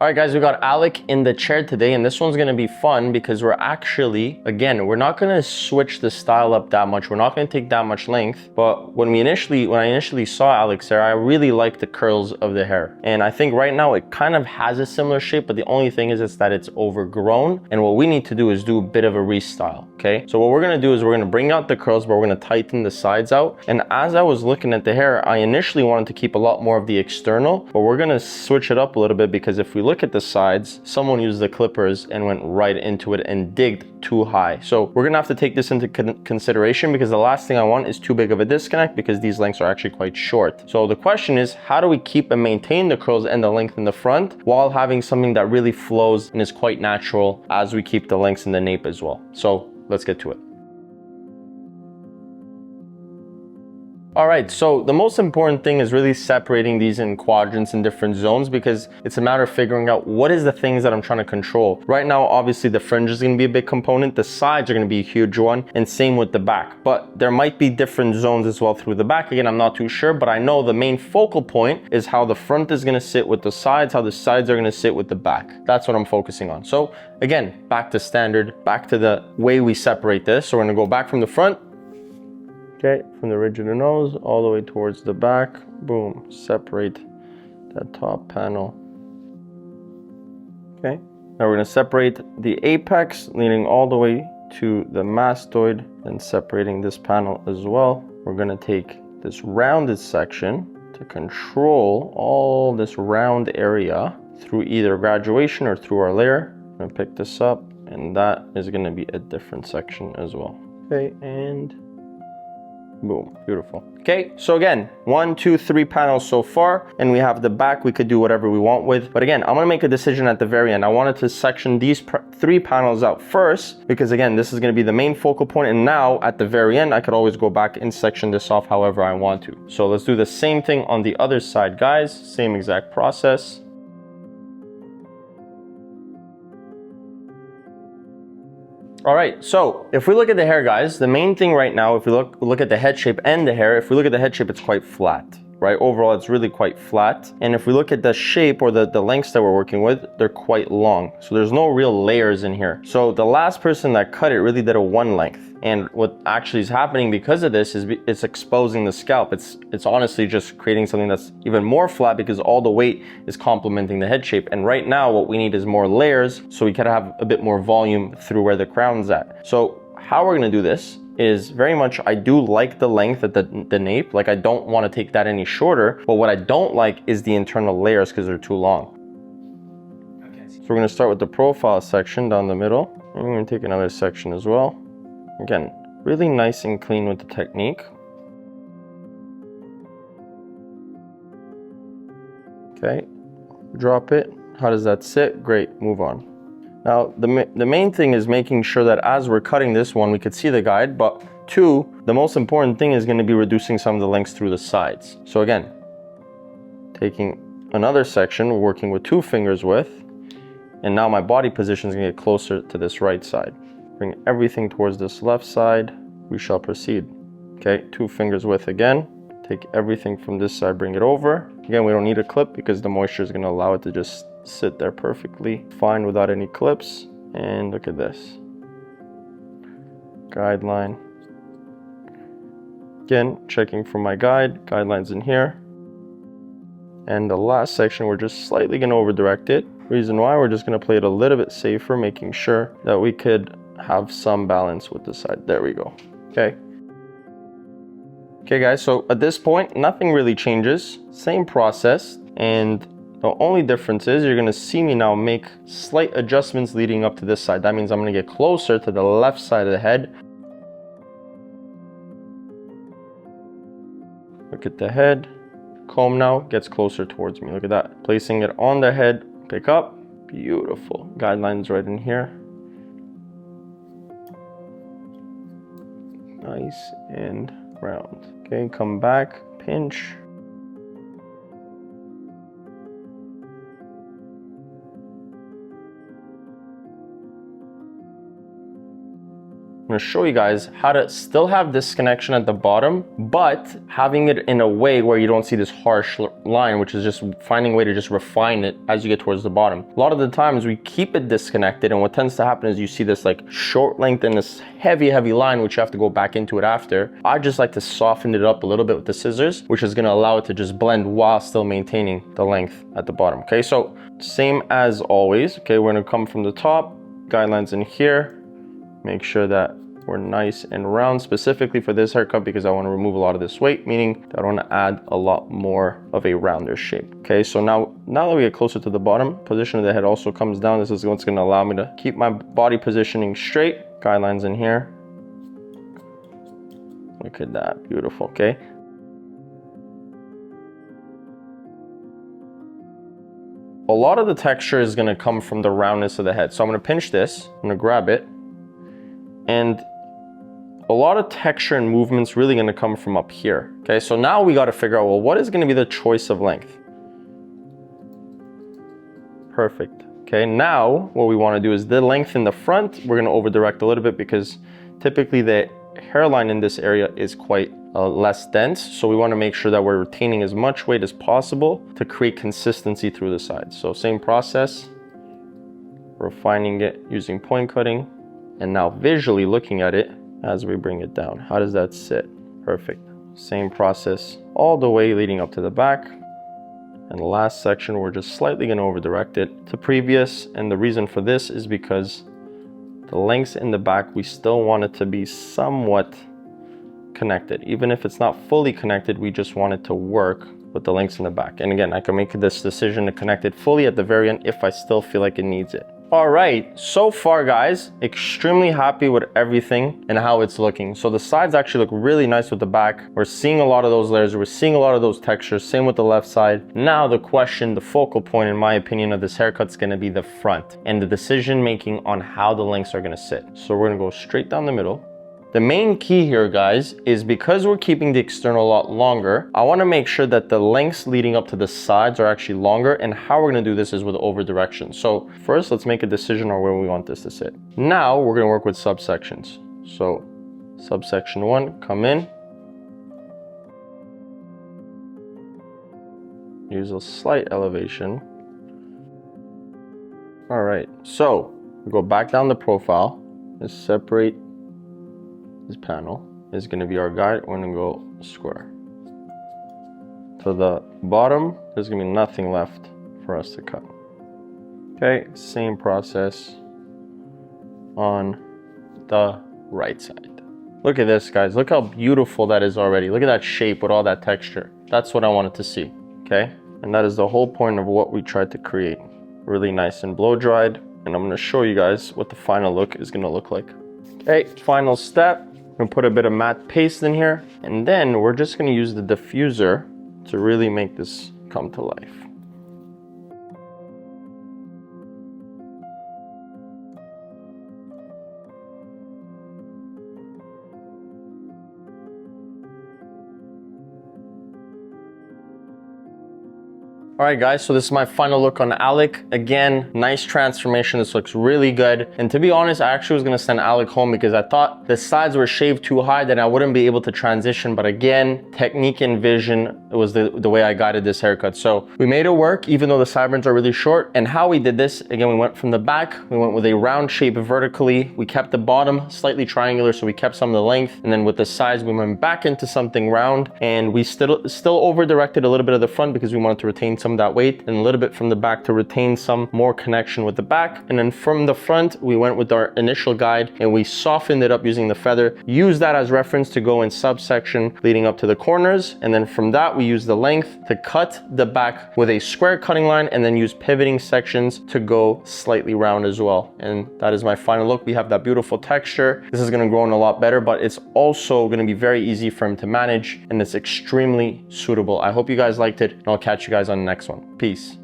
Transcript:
All right, guys, we got Alec in the chair today, and this one's gonna be fun because we're actually, again, we're not gonna switch the style up that much. We're not gonna take that much length, but when I initially saw Alex there, I really liked the curls of the hair. And I think right now it kind of has a similar shape, but the only thing is that it's overgrown. And what we need to do is do a bit of a restyle, okay? So what we're gonna do is we're gonna bring out the curls, but we're gonna tighten the sides out. And as I was looking at the hair, I initially wanted to keep a lot more of the external, but we're gonna switch it up a little bit because if we look at the sides, someone used the clippers and went right into it and digged too high. So we're gonna have to take this into consideration because the last thing I want is too big of a disconnect because these lengths are actually quite short. So the question is, how do we keep and maintain the curls and the length in the front while having something that really flows and is quite natural as we keep the lengths in the nape as well? So let's get to it. All right, so the most important thing is really separating these in quadrants in different zones because it's a matter of figuring out what is the things that I'm trying to control. Right now, obviously the fringe is gonna be a big component, the sides are gonna be a huge one, and same with the back. But there might be different zones as well through the back. Again, I'm not too sure, but I know the main focal point is how the front is gonna sit with the sides, how the sides are gonna sit with the back. That's what I'm focusing on. So again, back to standard, back to the way we separate this. So we're gonna go back from the front. Okay, from the ridge of the nose all the way towards the back. Boom, separate that top panel. Okay, now we're gonna separate the apex leading all the way to the mastoid and separating this panel as well. We're gonna take this rounded section to control all this round area through either graduation or through our layer. I'm gonna pick this up and that is gonna be a different section as well. Okay, and boom, beautiful. Okay, so again, 1, 2, 3 panels so far, and we have the back we could do whatever we want with. But again, I'm gonna make a decision at the very end. I wanted to section these 3 panels out first, because again, this is gonna be the main focal point, and now at the very end, I could always go back and section this off however I want to. So let's do the same thing on the other side, guys. Same exact process. All right, so if we look at the hair, guys, the main thing right now, if we look at the head shape and the hair, if we look at the head shape, it's quite flat, right? Overall, it's really quite flat. And if we look at the shape or the lengths that we're working with, they're quite long. So there's no real layers in here. So the last person that cut it really did a 1 length. And what actually is happening because of this is it's exposing the scalp. It's honestly just creating something that's even more flat because all the weight is complementing the head shape. And right now what we need is more layers so we can have a bit more volume through where the crown's at. So how we're gonna do this is very much, I do like the length at the nape. Like I don't wanna take that any shorter, but what I don't like is the internal layers because they're too long. Okay. So we're gonna start with the profile section down the middle. And we're gonna take another section as well. Again, really nice and clean with the technique. Okay, drop it. How does that sit? Great, move on. Now, the main thing is making sure that as we're cutting this one, we could see the guide, but 2, the most important thing is gonna be reducing some of the lengths through the sides. So again, taking another section, working with 2 fingers width, and now my body position is gonna get closer to this right side. Bring everything towards this left side. We shall proceed. Okay, 2 fingers width again. Take everything from this side, bring it over. Again, we don't need a clip because the moisture is gonna allow it to just sit there perfectly fine without any clips. And look at this. Guideline. Again, checking for my guidelines in here. And the last section, we're just slightly gonna over direct it. Reason why, we're just gonna play it a little bit safer, making sure that we could have some balance with the side. There we go. Okay. Okay guys, so at this point, nothing really changes. Same process. And the only difference is you're gonna see me now make slight adjustments leading up to this side. That means I'm gonna get closer to the left side of the head. Look at the head. Comb now gets closer towards me. Look at that. Placing it on the head, pick up. Beautiful. Guidelines right in here. Nice and round. Okay, come back, pinch. I'm gonna show you guys how to still have disconnection at the bottom, but having it in a way where you don't see this harsh line, which is just finding a way to just refine it as you get towards the bottom. A lot of the times we keep it disconnected, and what tends to happen is you see this like short length and this heavy line, which you have to go back into it after. I just like to soften it up a little bit with the scissors, which is going to allow it to just blend while still maintaining the length at the bottom. Okay, so same as always. Okay, we're going to come from the top, guidelines in here, make sure that we're nice and round, specifically for this haircut because I want to remove a lot of this weight, meaning that I want to add a lot more of a rounder shape. Okay, so now that we get closer to the bottom, position of the head also comes down. This is what's going to allow me to keep my body positioning straight. Guidelines in here. Look at that, beautiful. Okay, a lot of the texture is going to come from the roundness of the head. So I'm going to pinch this, I'm going to grab it, and a lot of texture and movement's really going to come from up here. Okay, so now we got to figure out, well, what is going to be the choice of length? Perfect. Okay, now what we want to do is the length in the front, we're going to over direct a little bit because typically the hairline in this area is quite less dense. So we want to make sure that we're retaining as much weight as possible to create consistency through the sides. So same process, refining it using point cutting, and now visually looking at it as we bring it down. How does that sit? Perfect. Same process all the way leading up to the back. And the last section, we're just slightly going to over direct it to previous. And the reason for this is because the lengths in the back, we still want it to be somewhat connected. Even if it's not fully connected, we just want it to work with the lengths in the back. And again, I can make this decision to connect it fully at the very end if I still feel like it needs it. All right, so far guys, extremely happy with everything and how it's looking. So the sides actually look really nice with the back. We're seeing a lot of those layers, we're seeing a lot of those textures, same with the left side. Now the question, the focal point in my opinion of this haircut is gonna be the front and the decision making on how the lengths are gonna sit. So we're gonna go straight down the middle. The main key here, guys, is because we're keeping the external a lot longer, I want to make sure that the lengths leading up to the sides are actually longer, and how we're going to do this is with over direction. So first, let's make a decision on where we want this to sit. Now we're going to work with subsections. So subsection 1, come in. Use a slight elevation. All right, so we go back down the profile. Let's separate. This panel is going to be our guide. We're going to go square. To the bottom, there's going to be nothing left for us to cut. Okay, same process on the right side. Look at this, guys. Look how beautiful that is already. Look at that shape with all that texture. That's what I wanted to see, okay? And that is the whole point of what we tried to create. Really nice and blow dried. And I'm going to show you guys what the final look is going to look like. Okay, final step. I'm gonna put a bit of matte paste in here, and then we're just gonna use the diffuser to really make this come to life. All right, guys, so this is my final look on Alec. Again, nice transformation. This looks really good. And to be honest, I actually was gonna send Alec home because I thought the sides were shaved too high that I wouldn't be able to transition. But again, technique and vision, it was the way I guided this haircut. So we made it work, even though the sideburns are really short. And how we did this, again, we went from the back, we went with a round shape vertically. We kept the bottom slightly triangular, so we kept some of the length. And then with the sides, we went back into something round, and we still over directed a little bit of the front because we wanted to retain some of that weight, and a little bit from the back to retain some more connection with the back. And then from the front, we went with our initial guide and we softened it up using the feather. Use that as reference to go in subsection leading up to the corners. And then from that, we use the length to cut the back with a square cutting line, and then use pivoting sections to go slightly round as well. And that is my final look. We have that beautiful texture. This is gonna grow in a lot better, but it's also gonna be very easy for him to manage, and it's extremely suitable. I hope you guys liked it, and I'll catch you guys on the next one. Peace.